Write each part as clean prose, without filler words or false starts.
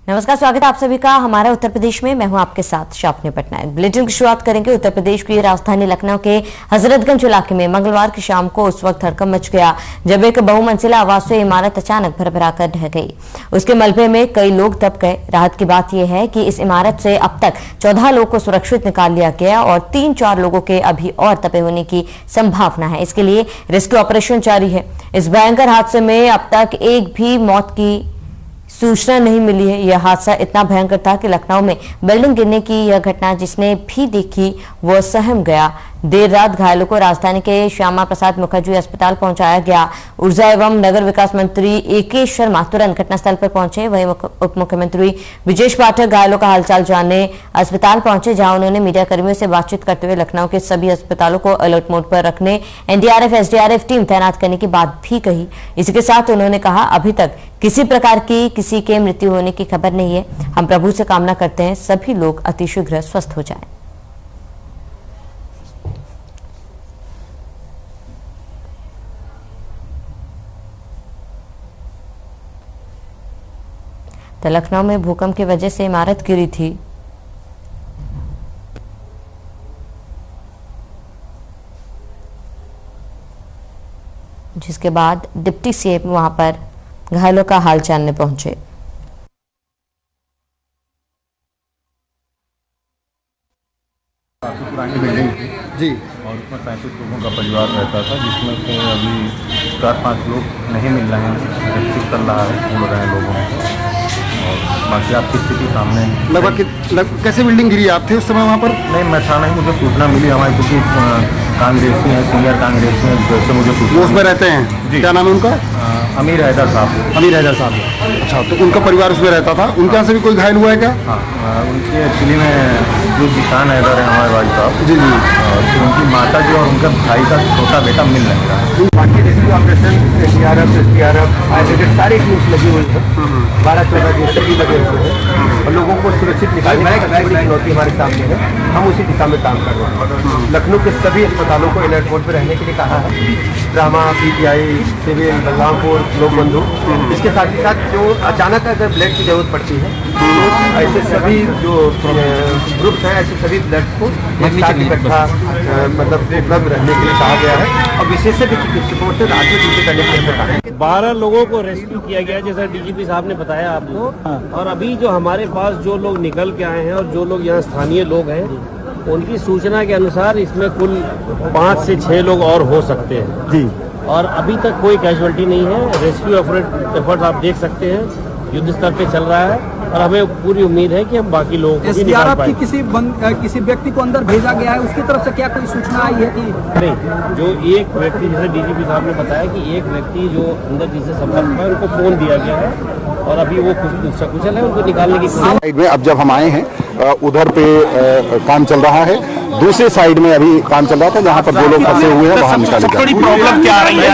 नमस्कार, स्वागत है आप सभी का हमारा उत्तर प्रदेश में। मैं हूं आपके साथ शापनी पटनायक। बुलेटिन की शुरुआत करेंगे उत्तर प्रदेश की राजधानी लखनऊ के हजरतगंज इलाके में। मंगलवार की शाम को उस वक्त हड़कंप मच गया जब एक बहुमंजिला आवासीय इमारत अचानक भरभरा कर ढह गई। उसके मलबे में कई लोग दब गए। राहत की बात यह है कि इस इमारत से अब तक 14 लोगों को सुरक्षित निकाल लिया गया और 3-4 लोगों के अभी और दबे होने की संभावना है। इसके लिए रेस्क्यू ऑपरेशन जारी है। इस भयंकर हादसे में अब तक एक भी मौत की सूचना नहीं मिली है। यह हादसा इतना भयंकर था कि लखनऊ में बिल्डिंग गिरने की यह घटना जिसने भी देखी वो सहम गया। देर रात घायलों को राजधानी के श्यामा प्रसाद मुखर्जी अस्पताल पहुंचाया गया। ऊर्जा एवं नगर विकास मंत्री ए.के. शर्मा तुरंत घटनास्थल पर पहुंचे। वहीं उप मुख्यमंत्री विजेश पाठक घायलों का हालचाल जानने अस्पताल पहुंचे, जहां उन्होंने मीडिया कर्मियों से बातचीत करते हुए लखनऊ के सभी अस्पतालों को अलर्ट मोड पर रखने, एनडीआरएफ एसडीआरएफ टीम तैनात करने की बात भी कही। इसी के साथ उन्होंने कहा, अभी तक किसी प्रकार की किसी के मृत्यु होने की खबर नहीं है। हम प्रभु से कामना करते हैं सभी लोग अतिशीघ्र स्वस्थ हो जाएं। तो लखनऊ में भूकंप की वजह से इमारत गिरी थी। जिसके बाद डिप्टी सीएम वहां पर घायलों का हाल जानने पहुंचे। काफी पुरानी बिल्डिंग थी जी, और उसमें 35 लोगों का परिवार रहता था, जिसमें से अभी 4-5 लोग नहीं मिल रहे हैं। रेस्क्यू चल रहा है, ढूंढ रहे हैं लोगों को, और बाकी आपकी स्थिति सामने। लगभग कैसे बिल्डिंग गिरी? आप थे उस समय वहाँ पर? नहीं, मैं था नहीं, मुझे सूचना मिली। हमारे क्योंकि कांग्रेसी हैं, सीनियर कांग्रेसी हैं, जैसे मुझे सूचना। वो उसमें रहते हैं जी? क्या नाम है उनका? अमीर हैदर साहब। अमीर हैदर साहब। अच्छा, तो उनका परिवार उसमें रहता था। उनके यहाँ से भी कोई घायल हुआ है क्या? हाँ, उनके एक्चुअली में जो किसान हैदर है हमारे भाई साहब जी जी, तो उनकी माता जी और उनका भाई का छोटा बेटा मिल रहा है। बाकी rescue operation NDRF SDRF Ayurvedic सारी टीम्स लगी हुई है। 12-14 दिन से भी लगे हुए हैं और लोगों को सुरक्षित निकालने की बड़ी चुनौती हमारे सामने है। हम उसी दिशा में काम कर रहे हैं। लखनऊ के सभी अस्पतालों को अलर्ट मोड पर रहने के लिए कहा है। ड्रामा, पीजीआई, सिविल, बलरामपुर, लोक बंधु। इसके साथ ही साथ जो अचानक अगर ब्लड की जरूरत पड़ती है तो ऐसे सभी जो ग्रुप्स हैं, ऐसे सभी ब्लड को एक साथ इकट्ठा मतलब उपलब्ध रहने के लिए कहा गया है और विशेषज्ञ चिकित्सकों से रात्रि ड्यूटी करने के लिए कहा है। 12 लोगों को रेस्क्यू किया गया, जैसा डीजीपी साहब ने बताया आपको। और अभी जो हमारे पास जो लोग निकल के आए हैं और जो लोग यहाँ स्थानीय लोग हैं, उनकी सूचना के अनुसार इसमें कुल 5 से 6 लोग और हो सकते हैं जी। और अभी तक कोई कैजुअल्टी नहीं है। रेस्क्यू एफर्ट आप देख सकते हैं युद्ध स्तर पे चल रहा है और हमें पूरी उम्मीद है कि हम बाकी लोगों को भी निकाल पाएंगे। किसी व्यक्ति को अंदर भेजा गया है, उसकी तरफ से क्या कोई सूचना आई है कि नहीं? जो एक व्यक्ति, जैसे डीजीपी साहब ने बताया कि एक व्यक्ति जो अंदर जिसे संपर्क में, उनको फोन दिया गया है और अभी वो कुछ सकुशल है, उनको निकालने की साइड में अब जब हम आए हैं उधर पे काम चल रहा है। दूसरे साइड में अभी काम चल रहा था जहाँ पर 2 लोग फंसे हुए हैं, वहाँ निकाले बड़ी प्रॉब्लम क्या आ रही है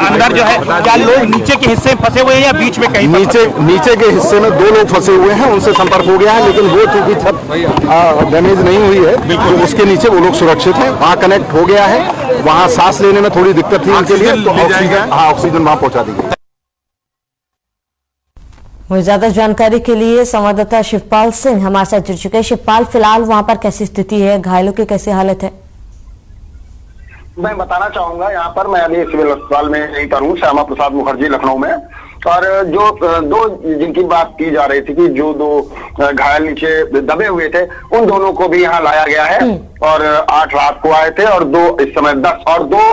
अंदर जो है? क्या लोग नीचे के हिस्से में फंसे हुए हैं या बीच में कहीं? नीचे के हिस्से में 2 लोग फंसे हुए हैं, उनसे संपर्क हो गया है, लेकिन वो चूंकि छत डैमेज नहीं हुई है, बिल्कुल उसके नीचे वो लोग सुरक्षित हैं। वहाँ कनेक्ट हो गया है। वहाँ सांस लेने में थोड़ी दिक्कत थी उनके लिए, तो ऑक्सीजन वहाँ पहुँचा दी गई। ज्यादा जानकारी के लिए संवाददाता शिवपाल सिंह हमारे साथ जुड़ चुके हैं। शिवपाल, फिलहाल वहां पर कैसी स्थिति है? घायलों की कैसी हालत है? मैं बताना चाहूंगा, यहाँ पर मैं अभी सिविल अस्पताल में यहीं पर हूँ, श्यामा प्रसाद मुखर्जी लखनऊ में। और जो 2 जिनकी बात की जा रही थी कि जो 2 घायल नीचे दबे हुए थे, उन दोनों को भी यहाँ लाया गया है। और 8 रात को आए थे और 2 इस समय 10 और 2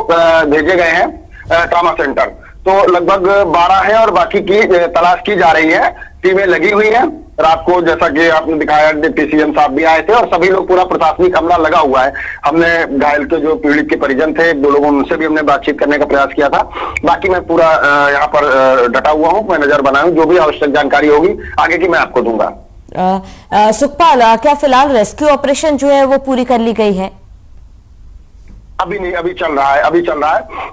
भेजे गए हैं ट्रॉमा सेंटर। तो लगभग 12 है और बाकी की तलाश की जा रही है। टीमें लगी हुई हैं। रात को जैसा कि आपने दिखाया, डिप्टी सीएम साहब भी आए थे और सभी लोग, पूरा प्रशासनिक अमला लगा हुआ है। हमने घायल के जो पीड़ित के परिजन थे, 2 लोगों, उनसे भी हमने बातचीत करने का प्रयास किया था। बाकी मैं पूरा यहाँ पर डटा हुआ हूँ, मैं नजर बनाया हूँ। जो भी आवश्यक जानकारी होगी आगे की मैं आपको दूंगा। सुखपाल, क्या फिलहाल रेस्क्यू ऑपरेशन जो है वो पूरी कर ली गई है? अभी नहीं, अभी चल रहा है।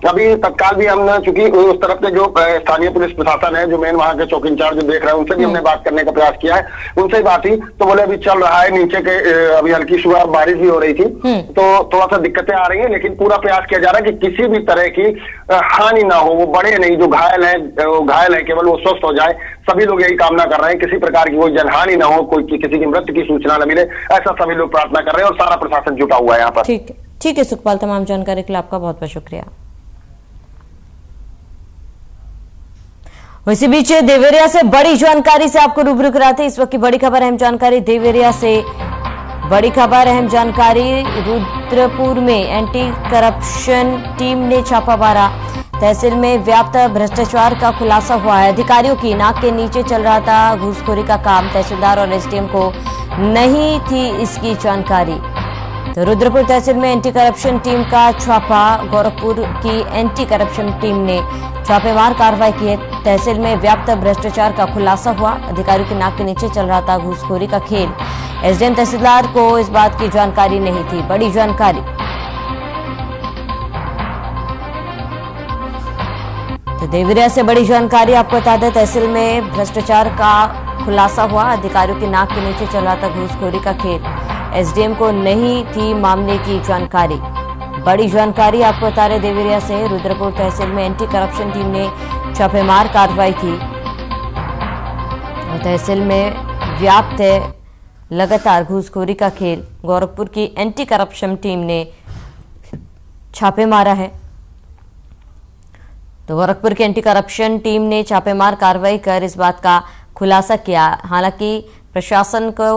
अभी तत्काल भी हमने, चूंकि उस तरफ के जो स्थानीय पुलिस प्रशासन है, जो मेन वहां के चौकी इंचार्ज जो देख रहे हैं, उनसे भी हमने बात करने का प्रयास किया है। उनसे ही बात हुई तो बोले अभी चल रहा है। नीचे के अभी हल्की सुबह बारिश भी हो रही थी तो थोड़ा सा दिक्कतें आ रही है, लेकिन पूरा प्रयास किया जा रहा है कि किसी भी तरह की हानि ना हो। वो बड़े नहीं, जो घायल है केवल वो स्वस्थ हो जाए। सभी लोग यही कामना कर रहे हैं, किसी प्रकार की कोई जनहानि न हो, कोई किसी की मृत्यु की सूचना न मिले, ऐसा सभी लोग प्रार्थना कर रहे हैं और सारा प्रशासन जुटा हुआ है यहाँ पर। ठीक है सुखपाल, तमाम जानकारी के लिए आपका बहुत बहुत शुक्रिया। इसी बीच देवरिया से बड़ी जानकारी से आपको रूबरू कराते इस वक्त की बड़ी खबर, अहम जानकारी देवरिया से बड़ी खबर, अहम जानकारी। रुद्रपुर में एंटी करप्शन टीम ने छापा मारा, तहसील में व्याप्त भ्रष्टाचार का खुलासा हुआ है। अधिकारियों की नाक के नीचे चल रहा था घूसखोरी का काम, तहसीलदार और एसडीएम को नहीं थी इसकी जानकारी। तो रुद्रपुर तहसील में एंटी करप्शन टीम का छापा, गोरखपुर की एंटी करप्शन टीम ने छापेमार कार्रवाई की है। तहसील में व्याप्त भ्रष्टाचार का खुलासा हुआ, अधिकारियों की नाक के नीचे चल रहा था घूसखोरी का खेल। एसडीएम तहसीलदार को इस बात की जानकारी नहीं थी। बड़ी जानकारी, तो देवरिया से बड़ी जानकारी आपको बता दें, तहसील में भ्रष्टाचार का खुलासा हुआ, अधिकारियों की नाक के नीचे चल रहा था घूसखोरी का खेल। एसडीएम को नहीं थी मामले की जानकारी। बड़ी जानकारी आपको बता रहे देवरिया से, रुद्रपुर तहसील में एंटी करप्शन टीम ने छापेमार कार्रवाई की और तहसील में व्याप्त है लगातार घूसखोरी का खेल। गोरखपुर की एंटी करप्शन टीम ने छापे मारा है। तो गोरखपुर की एंटी करप्शन टीम ने छापेमार कार्रवाई कर इस बात का खुलासा किया। हालांकि प्रशासन को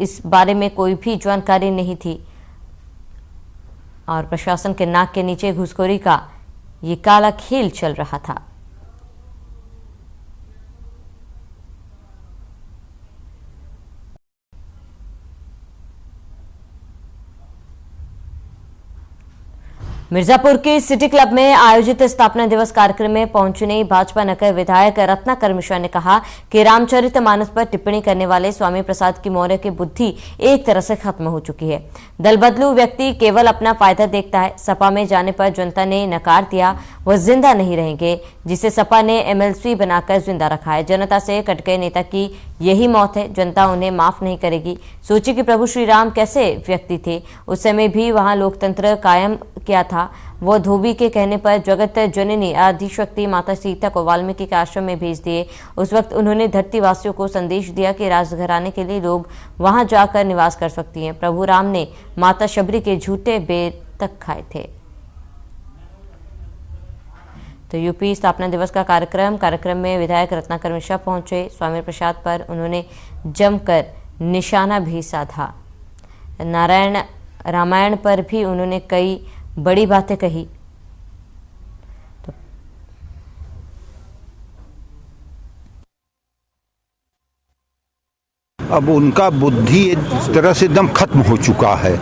इस बारे में कोई भी जानकारी नहीं थी और प्रशासन के नाक के नीचे घूसखोरी का ये काला खेल चल रहा था। मिर्जापुर के सिटी क्लब में आयोजित स्थापना दिवस कार्यक्रम में पहुंचने भाजपा नगर विधायक रत्नाकर मिश्रा ने कहा कि रामचरितमानस पर टिप्पणी करने वाले स्वामी प्रसाद की मौर्य की बुद्धि एक तरह से खत्म हो चुकी है। दल बदलू व्यक्ति केवल अपना फायदा देखता है। सपा में जाने पर जनता ने नकार दिया, वह जिंदा नहीं रहेंगे, जिसे सपा ने एमएलसी बनाकर जिंदा रखा है। जनता से कट गए नेता की यही मौत है, जनता उन्हें माफ नहीं करेगी। सोचिए कि प्रभु श्री राम कैसे व्यक्ति थे, उस समय भी वहां लोकतंत्र कायम किया था। वो धोबी के कहने पर जगत जननी आदिशक्ति माता सीता को वाल्मीकि के आश्रम में भेज दिए। उस वक्त उन्होंने धरती वासियों को संदेश दिया कि राजघराने के लिए लोग वहां जाकर निवास कर सकती हैं। प्रभु राम ने माता शबरी के झूठे बेर तक खाए थे। तो यूपी स्थापना दिवस का कार्यक्रम में विधायक रत्नाकर मिश्रा पहुंचे। स्वामी प्रसाद पर उन्होंने जमकर निशाना भी साधा। नारायण रामायण पर भी उन्होंने कई बड़ी बातें कही। अब उनका बुद्धि इस तरह से एकदम खत्म हो चुका है।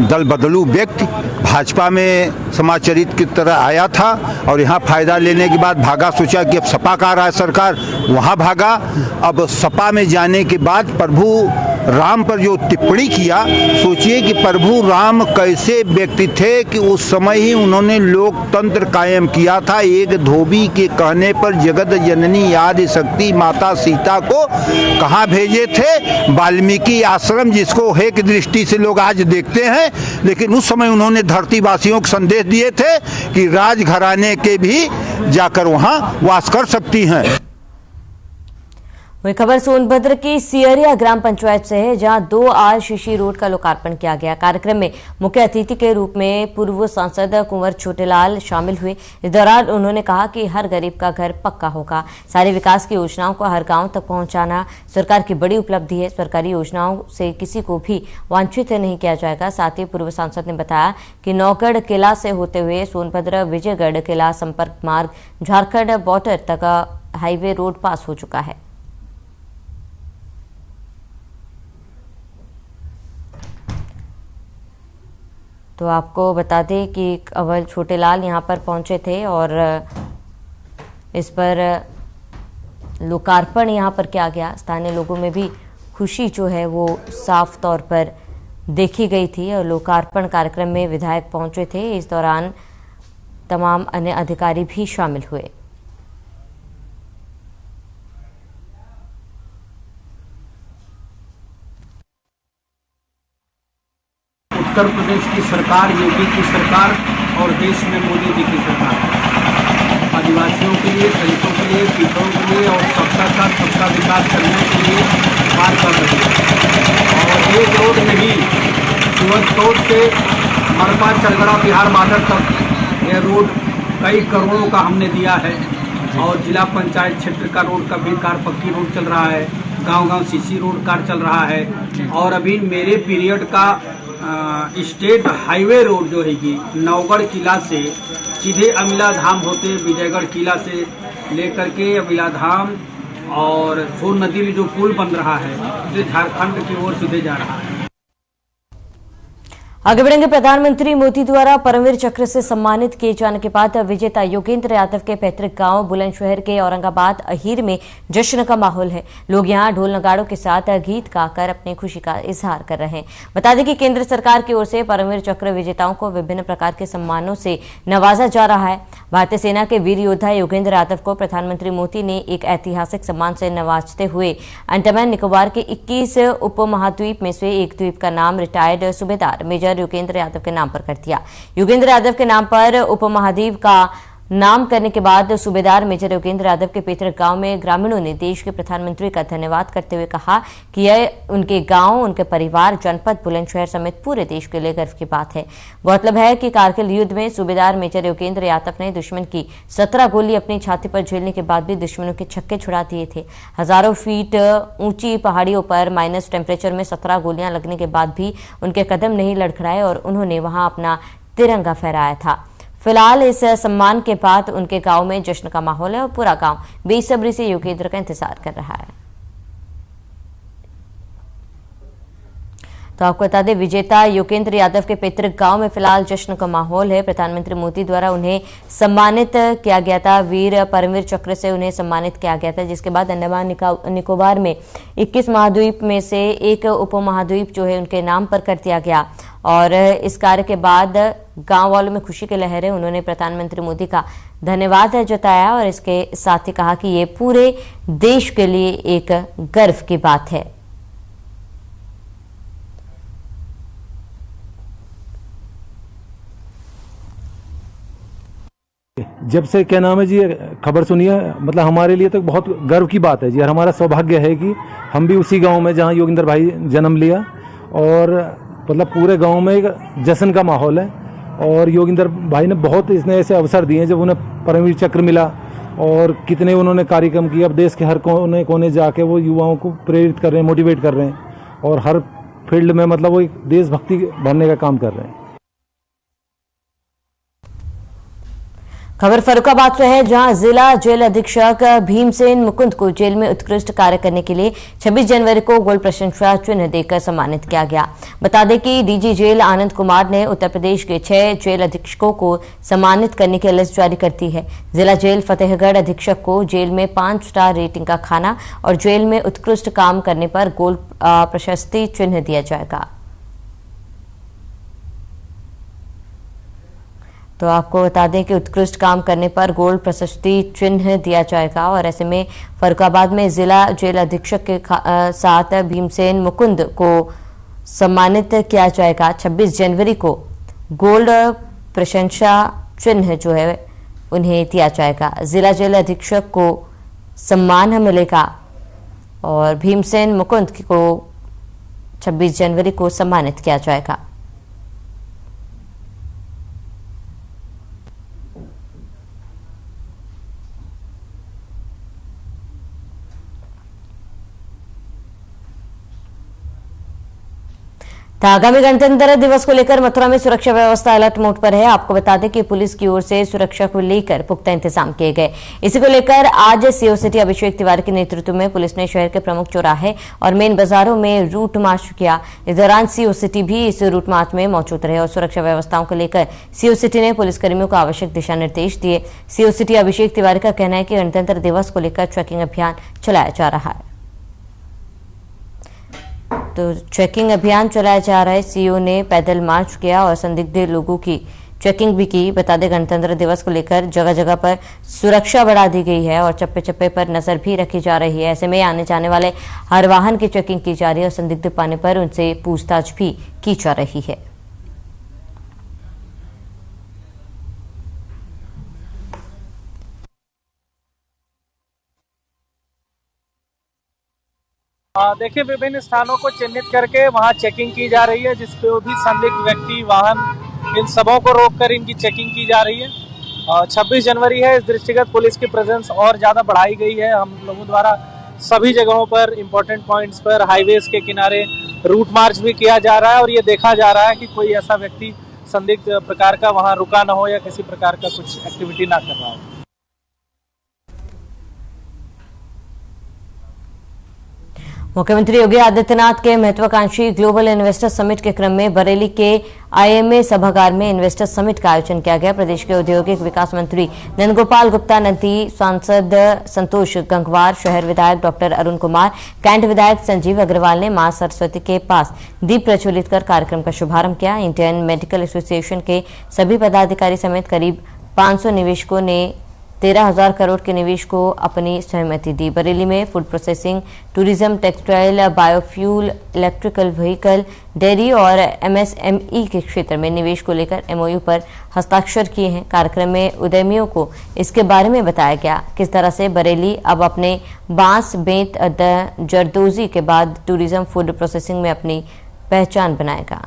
दल बदलू व्यक्ति भाजपा में समाचरित की तरह आया था और यहाँ फायदा लेने के बाद भागा, सोचा कि अब सपा का रहा है सरकार, वहाँ भागा। अब सपा में जाने के बाद प्रभु राम पर जो टिप्पणी किया, सोचिए कि प्रभु राम कैसे व्यक्ति थे कि उस समय ही उन्होंने लोकतंत्र कायम किया था। एक धोबी के कहने पर जगत जननी आदि शक्ति माता सीता को कहाँ भेजे थे? वाल्मीकि आश्रम, जिसको एक दृष्टि से लोग आज देखते हैं, लेकिन उस समय उन्होंने धरतीवासियों को संदेश दिए थे कि राजघराने के भी जाकर वहां वास कर सकती हैं। वही खबर सोनभद्र की सियरिया ग्राम पंचायत से है, जहां 2 आरसीसी रोड का लोकार्पण किया गया। कार्यक्रम में मुख्य अतिथि के रूप में पूर्व सांसद कुंवर छोटेलाल शामिल हुए। इस दौरान उन्होंने कहा कि हर गरीब का घर पक्का होगा। सारी विकास की योजनाओं को हर गांव तक पहुंचाना सरकार की बड़ी उपलब्धि है। सरकारी योजनाओं से किसी को भी वंचित नहीं किया जाएगा। साथ ही पूर्व सांसद ने बताया कि नौगढ़ किला से होते हुए सोनभद्र विजयगढ़ किला संपर्क मार्ग झारखंड बॉर्डर तक हाईवे रोड पास हो चुका है। तो आपको बता दें कि अव्वल छोटेलाल यहाँ पर पहुँचे थे और इस पर लोकार्पण यहाँ पर किया गया। स्थानीय लोगों में भी खुशी जो है वो साफ तौर पर देखी गई थी और लोकार्पण कार्यक्रम में विधायक पहुँचे थे। इस दौरान तमाम अन्य अधिकारी भी शामिल हुए। उत्तर प्रदेश की सरकार, योगी की सरकार और देश में मोदी जी की सरकार आदिवासियों के लिए, दलितों के लिए, पिछड़ों के लिए और सबका साथ सबका व्यवहार कर रही है। और एक रोड में ही सुअतकोट से मरपा चरगड़ा बिहार बॉर्डर तक यह रोड कई करोड़ों का हमने दिया है। और जिला पंचायत क्षेत्र का रोड का भी कार पक्की रोड चल रहा है, गांव-गांव सीसी रोड कार चल रहा है। और अभी मेरे पीरियड का स्टेट हाईवे रोड जो है कि नवगढ़ किला से सीधे अमिला धाम होते विजयगढ़ किला से लेकर के अमिला धाम और सोन नदी में जो पुल बन रहा है उसे झारखंड की ओर सीधे जा रहा है। आगे बढ़ेंगे। प्रधानमंत्री मोदी द्वारा परमवीर चक्र से सम्मानित किए जाने के बाद विजेता योगेंद्र यादव के पैतृक गांव बुलंदशहर के औरंगाबाद अहीर में जश्न का माहौल है। लोग यहां ढोल नगाड़ों के साथ गीत गाकर अपनी खुशी का इजहार कर रहे हैं। बता दें कि केंद्र सरकार की ओर से परमवीर चक्र विजेताओं को विभिन्न प्रकार के सम्मानों से नवाजा जा रहा है। भारतीय सेना के वीर योद्धा योगेंद्र यादव को प्रधानमंत्री मोदी ने एक ऐतिहासिक सम्मान से नवाजते हुए अंडमान निकोबार के 21 उपमहाद्वीप में से एक द्वीप का नाम रिटायर्ड सूबेदार मेजर योगेंद्र यादव के नाम पर कर दिया। योगेंद्र यादव के नाम पर उपमहाद्वीप का नाम करने के बाद सूबेदार मेजर योगेंद्र यादव के पैतृक गांव में ग्रामीणों ने देश के प्रधानमंत्री का धन्यवाद करते हुए कहा कि यह उनके गांव, उनके परिवार, जनपद बुलंदशहर समेत पूरे देश के लिए गर्व की बात है। गौरतलब है कि कारगिल युद्ध में सूबेदार मेजर योगेंद्र यादव ने दुश्मन की 17 गोली अपनी छाती पर झेलने के बाद भी दुश्मनों के छक्के छुड़ा दिए थे। हजारों फीट ऊंची पहाड़ियों पर माइनस टेम्परेचर में 17 गोलियां लगने के बाद भी उनके कदम नहीं लड़खड़ाए और उन्होंने वहां अपना तिरंगा फहराया था। फिलहाल इस सम्मान के बाद उनके गांव में जश्न का माहौल है और पूरा गांव बेसब्री से योगेंद्र का इंतजार कर रहा है। तो आपको बता दें, विजेता योगेंद्र यादव के पैतृक गांव में फिलहाल जश्न का माहौल है। प्रधानमंत्री मोदी द्वारा उन्हें सम्मानित किया गया था, वीर परमवीर चक्र से उन्हें सम्मानित किया गया था, जिसके बाद अंडमान निकोबार में 21 महाद्वीप में से एक उपमहाद्वीप जो है उनके नाम पर कर दिया गया। और इस कार्य के बाद गांव वालों में खुशी की लहर है। उन्होंने प्रधानमंत्री मोदी का धन्यवाद जताया और इसके साथ ही कहा कि ये पूरे देश के लिए एक गर्व की बात है। जब से क्या नाम है जी खबर सुनी है, मतलब हमारे लिए तो बहुत गर्व की बात है जी। और हमारा सौभाग्य है कि हम भी उसी गांव में जहां योगेंद्र भाई जन्म लिया और मतलब पूरे गांव में एक जश्न का माहौल है। और योगेंद्र भाई ने बहुत इसने ऐसे अवसर दिए जब उन्हें परमवीर चक्र मिला और कितने उन्होंने कार्यक्रम किए। अब देश के हर कोने कोने जाके वो युवाओं को प्रेरित कर रहे हैं, मोटिवेट कर रहे हैं और हर फील्ड में मतलब वो एक देशभक्ति भरने का काम कर रहे हैं। खबर फर्रुखाबाद से है, जहां जिला जेल अधीक्षक भीमसेन मुकुंद को जेल में उत्कृष्ट कार्य करने के लिए 26 जनवरी को गोल्ड प्रशंसा चिन्ह देकर सम्मानित किया गया। बता दें कि डीजी जेल आनंद कुमार ने उत्तर प्रदेश के 6 जेल अधीक्षकों को सम्मानित करने की लिस्ट जारी कर दी है। जिला जेल फतेहगढ़ अधीक्षक को जेल में 5 स्टार रेटिंग का खाना और जेल में उत्कृष्ट काम करने पर गोल्ड प्रशस्ति चिन्ह दिया जाएगा। तो आपको बता दें कि उत्कृष्ट काम करने पर गोल्ड प्रशस्ति चिन्ह दिया जाएगा। और ऐसे में फर्रुखाबाद में जिला जेल अधीक्षक के साथ भीमसेन मुकुंद को सम्मानित किया जाएगा। 26 जनवरी को गोल्ड प्रशंसा चिन्ह जो है उन्हें दिया जाएगा। जिला जेल अधीक्षक को सम्मान मिलेगा और भीमसेन मुकुंद को 26 जनवरी को सम्मानित किया जाएगा। तो आगामी गणतंत्र दिवस को लेकर मथुरा में सुरक्षा व्यवस्था अलर्ट मोड पर है। आपको बता दें कि पुलिस की ओर से सुरक्षा को लेकर पुख्ता इंतजाम किए गए। इसी को लेकर आज सीओ सिटी अभिषेक तिवारी के नेतृत्व में पुलिस ने शहर के प्रमुख चौराहे और मेन बाजारों में रूट मार्च किया। इस दौरान सीओ सिटी भी इस रूट मार्च में मौजूद रहे और सुरक्षा व्यवस्थाओं को लेकर सीओ सिटी ने पुलिसकर्मियों को आवश्यक दिशा निर्देश दिए। सीओ सिटी अभिषेक तिवारी का कहना है कि गणतंत्र दिवस को लेकर चेकिंग अभियान चलाया जा रहा है। तो चेकिंग अभियान चलाया जा रहा है। सीओ ने पैदल मार्च किया और संदिग्ध लोगों की चेकिंग भी की। बता दें, गणतंत्र दिवस को लेकर जगह जगह पर सुरक्षा बढ़ा दी गई है और चप्पे चप्पे पर नजर भी रखी जा रही है। ऐसे में आने जाने वाले हर वाहन की चेकिंग की जा रही है और संदिग्ध पाने पर उनसे पूछताछ भी की जा रही है। देखिए, विभिन्न स्थानों को चिन्हित करके वहां चेकिंग की जा रही है, जिसपे भी संदिग्ध व्यक्ति, वाहन, इन सबों को रोककर इनकी चेकिंग की जा रही है। 26 जनवरी है, इस दृष्टिगत पुलिस की प्रेजेंस और ज्यादा बढ़ाई गई है। हम लोगों द्वारा सभी जगहों पर, इंपॉर्टेंट पॉइंट्स पर, हाईवेज के किनारे रूट मार्च भी किया जा रहा है और ये देखा जा रहा है कि कोई ऐसा व्यक्ति संदिग्ध प्रकार का वहां रुका न हो या किसी प्रकार का कुछ एक्टिविटी ना कर रहा हो। मुख्यमंत्री योगी आदित्यनाथ के महत्वाकांक्षी ग्लोबल इन्वेस्टर समिट के क्रम में बरेली के आईएमए सभागार में इन्वेस्टर समिट का आयोजन किया गया। प्रदेश के औद्योगिक विकास मंत्री नंदगोपाल गुप्ता नंदी, सांसद संतोष गंगवार, शहर विधायक डॉक्टर अरुण कुमार, कैंट विधायक संजीव अग्रवाल ने मां सरस्वती के पास दीप प्रज्वलित कर कार्यक्रम का शुभारंभ किया। इंडियन मेडिकल एसोसिएशन के सभी पदाधिकारी समेत करीब 500 निवेशकों ने 13,000 करोड़ के निवेश को अपनी सहमति दी। बरेली में food processing, tourism, textile, biofuel, electrical vehicle, dairy और एमएसएमई के क्षेत्र में निवेश को लेकर एमओयू पर हस्ताक्षर किए हैं। कार्यक्रम में उद्यमियों को इसके बारे में बताया गया किस तरह से बरेली अब अपने बांस, बेंत, जरदोजी के बाद टूरिज्म, फूड प्रोसेसिंग में अपनी पहचान बनाएगा।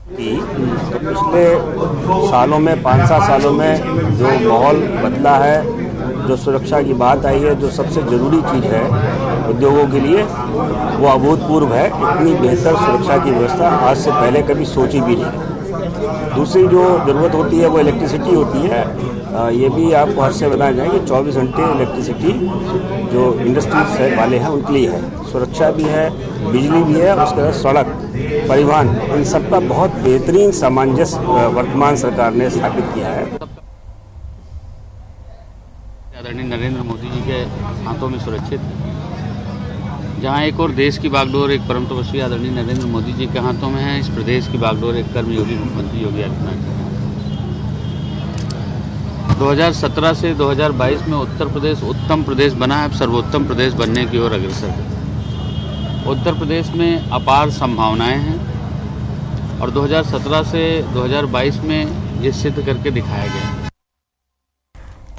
तो पिछले सालों में, 5-7 सालों में जो माहौल बदला है, जो सुरक्षा की बात आई है, जो सबसे ज़रूरी चीज़ है उद्योगों के लिए, वो अभूतपूर्व है। इतनी बेहतर सुरक्षा की व्यवस्था आज से पहले कभी सोची भी नहीं। दूसरी जो ज़रूरत होती है वो इलेक्ट्रिसिटी होती है। ये भी आपको हद से बताया जाए कि 24 घंटे इलेक्ट्रिसिटी जो इंडस्ट्रीज वाले हैं उनके लिए है। सुरक्षा भी है, बिजली भी है, उसके बाद सड़क, परिवहन, इन सब का बहुत बेहतरीन सामंजस्य वर्तमान सरकार ने स्थापित किया है। आदरणीय नरेंद्र मोदी जी के हाथों में सुरक्षित, जहां एक और देश की बागडोर एक परम तपस्वी आदरणीय नरेंद्र मोदी जी के हाथों में है, इस प्रदेश की बागडोर एक कर्मयोगी मुख्यमंत्री योगी आदित्यनाथ। 2017 से 2022 में उत्तर प्रदेश उत्तम प्रदेश बना है, अब सर्वोत्तम प्रदेश बनने की ओर अग्रसर है। उत्तर प्रदेश में अपार संभावनाएं हैं और 2017 से 2022 में ये सिद्ध करके दिखाया गया।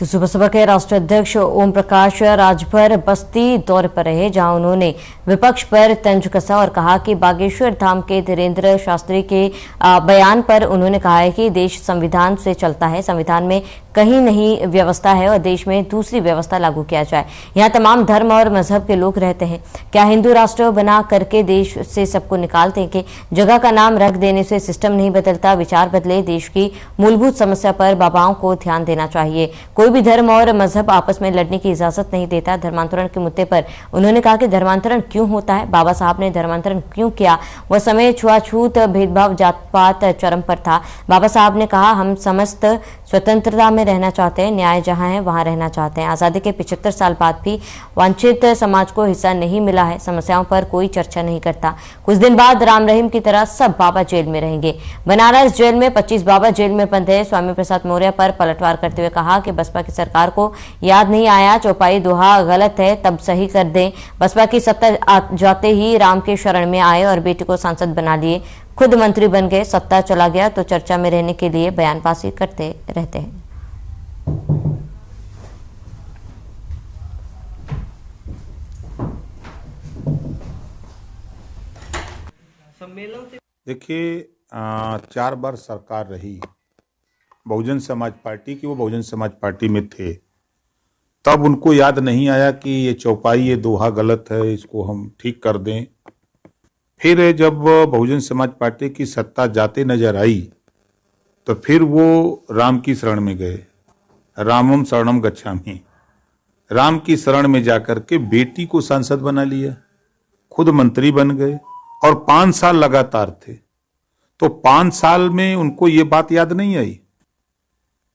तो सुबह के राष्ट्रीय अध्यक्ष ओम प्रकाश राजभर बस्ती दौरे पर रहे, जहां उन्होंने विपक्ष पर तंज कसा और कहा कि बागेश्वर धाम के धीरेन्द्र शास्त्री के बयान पर उन्होंने कहा है कि देश संविधान से चलता है, संविधान में कहीं नहीं व्यवस्था है और देश में दूसरी व्यवस्था लागू किया जाए। यहाँ तमाम धर्म और मजहब के लोग रहते हैं, क्या हिंदू राष्ट्र बना करके देश से सबको निकाल देंगे? जगह का नाम रख देने से सिस्टम नहीं बदलता, विचार बदले। देश की मूलभूत समस्या पर बाबाओं को ध्यान देना चाहिए। कोई भी धर्म और मजहब आपस में लड़ने की इजाजत नहीं देता। धर्मांतरण के मुद्दे पर उन्होंने कहा कि धर्मांतरण क्यों होता है, बाबा साहब ने धर्मांतरण क्यों किया, वह समय छुआछूत, भेदभाव, जात पात चरम पर था। बाबा साहब ने कहा हम समस्त स्वतंत्रता में रहना चाहते हैं, न्याय जहां है वहां रहना चाहते हैं। आजादी के 75 साल बाद भी वांछित समाज को हिस्सा नहीं मिला है, समस्याओं पर कोई चर्चा नहीं करता। कुछ दिन बाद राम रहीम की तरह सब बाबा जेल में रहेंगे। बनारस जेल में 25 बाबा जेल में बंद है। स्वामी प्रसाद मौर्य पर पलटवार करते हुए कहा कि बसपा की सरकार को याद नहीं आया, चौपाई दोहा गलत है, तब सही कर दें। बसपा की सत्ता जाते ही राम के शरण में आए और बेटी को सांसद बना लिए, खुद मंत्री बन गए। सत्ता चला गया तो चर्चा में रहने के लिए बयानबाजी करते रहते हैं। देखिए, 4 बार सरकार रही बहुजन समाज पार्टी की, वो बहुजन समाज पार्टी में थे, तब उनको याद नहीं आया कि ये चौपाई, ये दोहा गलत है, इसको हम ठीक कर दें। फिर जब बहुजन समाज पार्टी की सत्ता जाते नजर आई तो फिर वो राम की शरण में गए, रामम शरणम गच्छामि। राम की शरण में जाकर के बेटी को सांसद बना लिया, खुद मंत्री बन गए और 5 साल लगातार थे। तो 5 साल में उनको ये बात याद नहीं आई।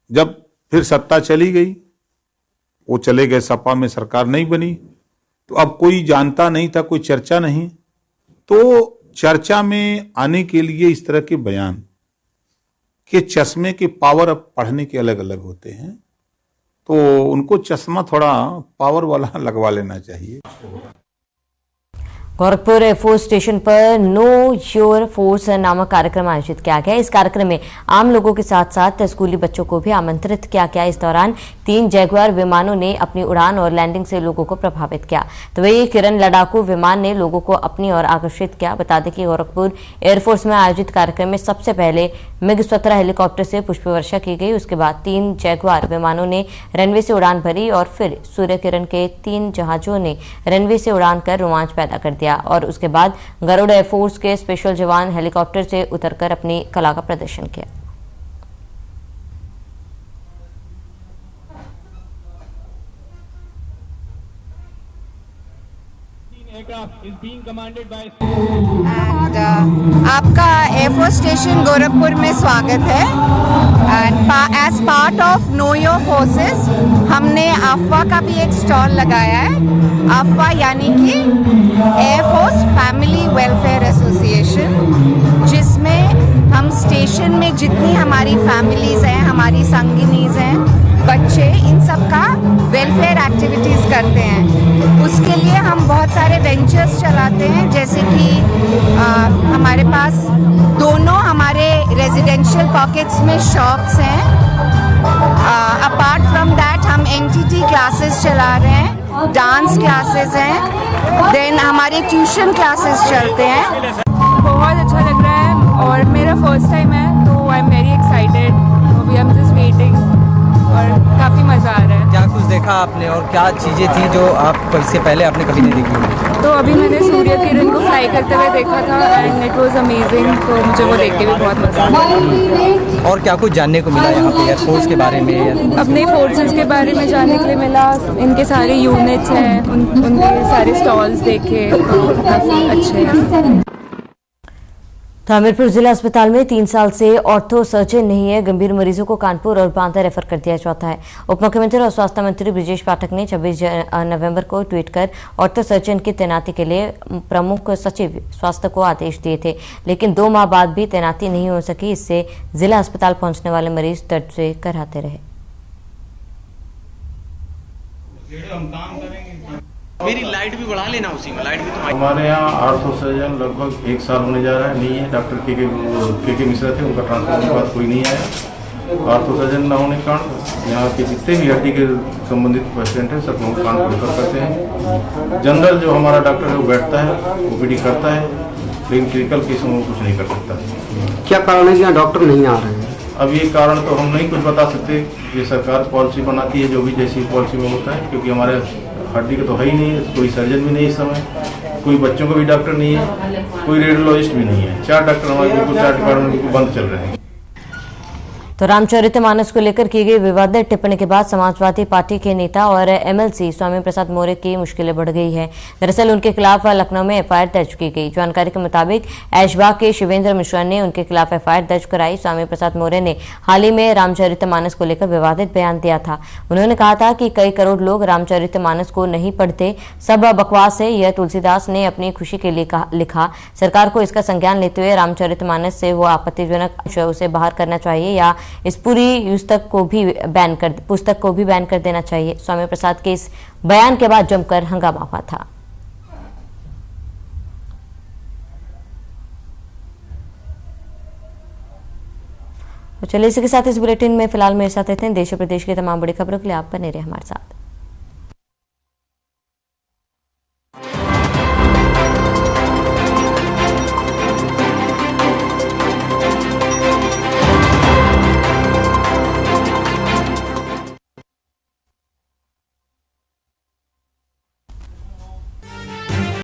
जब फिर सत्ता चली गई, वो चले गए, सपा में सरकार नहीं बनी, तो अब कोई जानता नहीं था, कोई चर्चा नहीं। तो चर्चा में आने के लिए इस तरह के बयान के चश्मे के पावर अब पढ़ने के अलग अलग होते हैं, तो उनको चश्मा थोड़ा पावर वाला लगवा लेना चाहिए। गोरखपुर एयरफोर्स स्टेशन पर नो योर फोर्स नामक कार्यक्रम आयोजित किया गया। इस कार्यक्रम में आम लोगों के साथ साथ स्कूली बच्चों को भी आमंत्रित किया गया। इस दौरान 3 जैगुआर विमानों ने अपनी उड़ान और लैंडिंग से लोगों को प्रभावित किया, तो वही किरण लड़ाकू विमान ने लोगों को अपनी ओर आकर्षित किया। बता दें कि गोरखपुर एयरफोर्स में आयोजित कार्यक्रम में सबसे पहले MiG-17 हेलीकॉप्टर से पुष्प वर्षा की गई। उसके बाद 3 जैगुआर विमानों ने रनवे से उड़ान भरी और फिर सूर्य किरण के 3 जहाजों ने रनवे से उड़ान कर रोमांच पैदा कर दिया और उसके बाद गरुड़ एयरफोर्स के स्पेशल जवान हेलीकॉप्टर से उतरकर अपनी कला का प्रदर्शन किया। आपका एयरफोर्स स्टेशन गोरखपुर में स्वागत है। As part of know your forces हमने AFWA का भी एक स्टॉल लगाया है। AFWA यानी कि एयरफोर्स फैमिली वेलफेयर एसोसिएशन, जिसमें हम स्टेशन में जितनी हमारी फैमिलीज हैं, हमारी संगिनीज हैं, बच्चे, इन सब का वेलफेयर एक्टिविटीज़ करते हैं। उसके लिए हम बहुत सारे वेंचर्स चलाते हैं, जैसे कि हमारे पास दोनों हमारे रेजिडेंशियल पॉकेट्स में शॉप्स हैं। अपार्ट फ्रॉम दैट हम NTT क्लासेस चला रहे हैं, डांस क्लासेस हैं, देन हमारे ट्यूशन क्लासेस चलते हैं। बहुत अच्छा लग रहा है और मेरा फर्स्ट टाइम है, तो आई एम वेरी एक्साइटेड। अभी आई एम जस्ट वेटिंग और काफ़ी मज़ा आ रहा है। क्या कुछ देखा आपने और क्या चीज़ें थी जो आप इससे पहले आपने कभी नहीं देखी? तो अभी मैंने सूर्य किरण को फ्लाई करते हुए देखा था एंड इट वाज अमेजिंग, तो मुझे वो देख के भी बहुत मज़ा आया। और क्या कुछ जानने को मिला यहाँ पे एयरफोर्स के बारे में? अपने फोर्सेस के बारे में जानने के लिए मिला, इनके सारे यूनिट्स हैं, उनके सारे स्टॉल्स देखे, तो काफ़ी अच्छे हैं। हमीरपुर जिला अस्पताल में 3 साल से ऑर्थो सर्जन नहीं है। गंभीर मरीजों को कानपुर और बांदा रेफर कर दिया जाता है। उप मुख्यमंत्री और स्वास्थ्य मंत्री ब्रिजेश पाठक ने 26 नवंबर को ट्वीट कर ऑर्थो सर्जन की तैनाती के लिए प्रमुख सचिव स्वास्थ्य को आदेश दिए थे, लेकिन 2 माह बाद भी तैनाती नहीं हो सकी। इससे जिला अस्पताल पहुंचने वाले मरीज दर्द से कराहते रहे। मेरी लाइट भी बढ़ा लेना, उसी में लाइट भी तो हमारे यहाँ ऑर्थो सर्जन लगभग 1 साल होने जा रहा है, नहीं है। डॉक्टर के मिश्रा थे, उनका ट्रांसफर के बाद कोई नहीं आया। ऑर्थो सर्जन न होने के कारण यहाँ के जितने भी हड्डी के संबंधित पेशेंट हैं सब लोग कानपुर रेफर करते हैं। जनरल जो हमारा डॉक्टर है वो बैठता है, OPD करता है, लेकिन क्रिटिकल केस में वो कुछ नहीं कर सकता। क्या कारण है कि यहाँ डॉक्टर नहीं आ रहे हैं? अब ये कारण तो हम नहीं कुछ बता सकते। ये सरकार पॉलिसी बनाती है, जो भी जैसी पॉलिसी में होता है, क्योंकि हमारे हड्डी का तो है ही नहीं है, कोई सर्जन भी नहीं इस समय, कोई बच्चों का भी डॉक्टर नहीं है, कोई रेडियोलॉजिस्ट भी नहीं है। 4 डॉक्टर हमारे बिल्कुल 4 डिपार्टमेंट बिल्कुल बंद चल रहे हैं। तो रामचरितमानस को लेकर की गई विवादित टिप्पणी के बाद समाजवादी पार्टी के नेता और MLC स्वामी प्रसाद मौर्य की मुश्किलें बढ़ गई है। दरअसल उनके खिलाफ लखनऊ में FIR दर्ज की गई। जानकारी के मुताबिक ऐशबाग के शिवेंद्र मिश्रा ने उनके खिलाफ FIR दर्ज कराई। स्वामी प्रसाद मौर्य ने हाल ही में रामचरितमानस को लेकर विवादित बयान दिया था। उन्होंने कहा था कि कई करोड़ लोग रामचरितमानस को नहीं पढ़ते, सब बकवास है। यह तुलसीदास ने अपनी खुशी के लिए लिखा। सरकार को इसका संज्ञान लेते हुए रामचरितमानस से वो आपत्तिजनक अंश उसे बाहर करना चाहिए या इस पूरी पुस्तक को भी बैन कर देना चाहिए। स्वामी प्रसाद के इस बयान के बाद जमकर हंगामा हुआ था। तो चलिए इसी के साथ इस बुलेटिन में फिलहाल मेरे साथ रहते हैं। देश और प्रदेश की तमाम बड़ी खबरों के लिए आप बने रहे हमारे साथ।